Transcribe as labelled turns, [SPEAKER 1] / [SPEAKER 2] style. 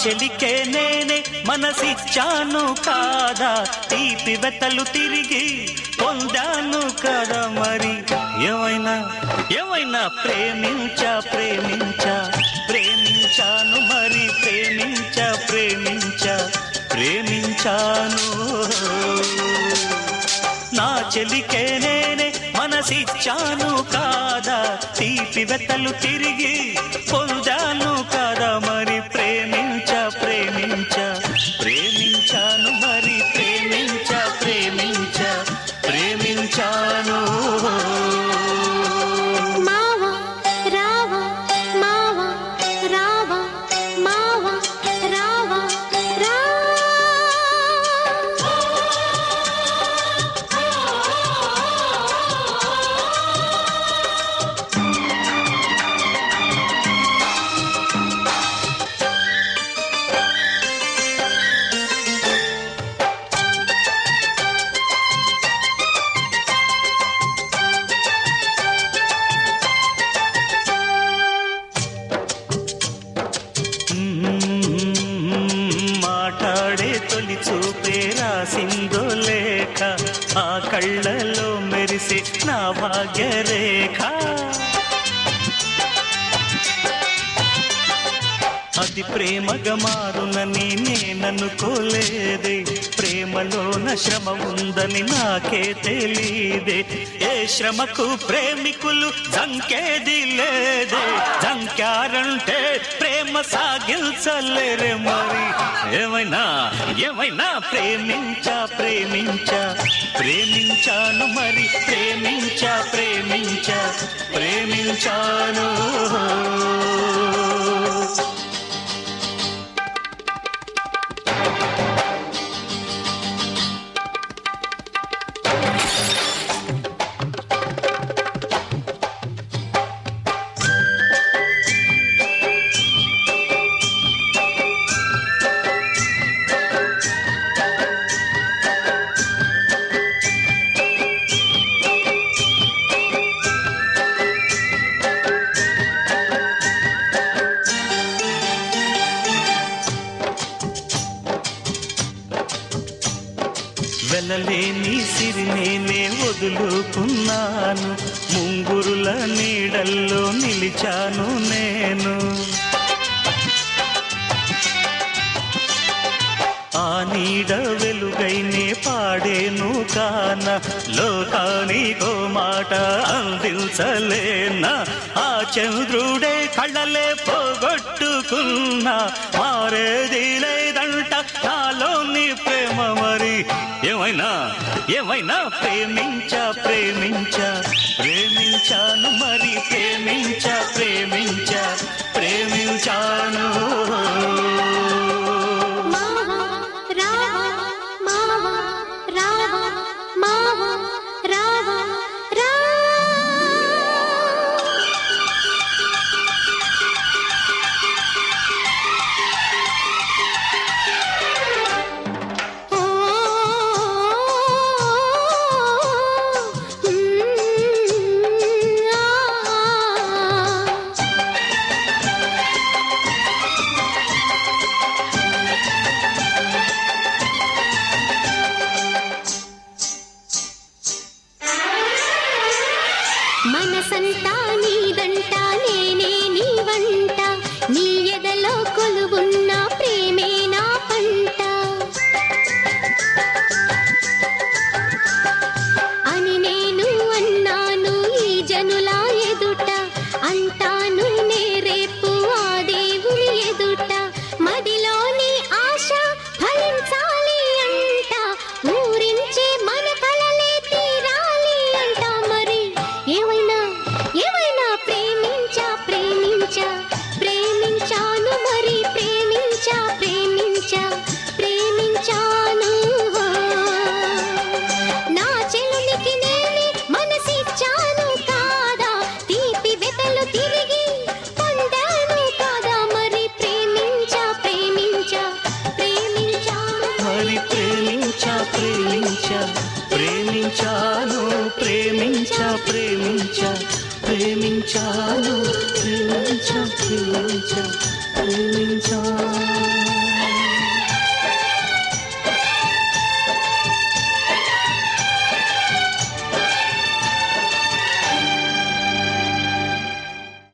[SPEAKER 1] చెలికే నేనే మనసిచ్చాను కాదా, తీపి వెతలు తిరిగి పొందాను కదా మరి. ఏమైనా ప్రేమించాను మరి, ప్రేమించాను. నా చెలికే నేనే మనసిచ్చాను కాదా, తీపి వెతలు తిరిగి పొందాను కదా మరి. ప్రేమించాను మరి, ప్రేమించాను.
[SPEAKER 2] మావా రావా, మావా రావా, మావా రావా రా.
[SPEAKER 1] మాట్లాడే తొలి చూపే రాసిందో లేఖ, ఆ కళ్ళలో మెరిసే నా భాగ్యరేఖ. అది ప్రేమగా మారునని నేననుకోలేదే, ప్రేమలోన శ్రమ ఉందని నాకే తెలీదే. ఏ శ్రమకు ప్రేమికులు జంకేది లేదే, జంకారంటే ప్రేమ సాగిల్చలేరే మరి. ఏమైనా ప్రేమించాను మరి, ప్రేమించాను. వెలలేని సిరి నేనే వదులుకున్నాను, ముంగురుల నీడల్లో నిలిచాను నేను. ఆ నీడ వెలుగైనే పాడేను కాన, లోకానికో మాట అందించలేనా. ఆ చంద్రుడే కళ్ళలే పోగొట్టుకున్నా, మారేది లేదంట నాలోని ప్రేమ మరి. ఏమైనా ప్రేమించాను మరి, ప్రేమించాను.
[SPEAKER 2] మావా రావా, మావా రావా, మావా రావా రా. మనసంతా నీదంట, నేనే నీ వంట, నీ ఎదలో కొలువున్న ప్రేమే నా పంట అని నేను అన్నాను ఈ జనుల ఎదుట. అంటాను నే రేపు ఆ దేవుని ఎదుట, మదిలోని ఆశ ఫలించాలి అంట, ఊరించే మన కలలే తీరాలి అంట మరి. ఏమైనా ప్రేమించాను మరి, ప్రేమించాను. నా చెలునికి నేనే మనసిచ్చాను కాదా, తీపి వెతలు తిరిగి పొందాను కాదా మరి. ప్రేమించాను
[SPEAKER 1] మరి ప్రేమించాను.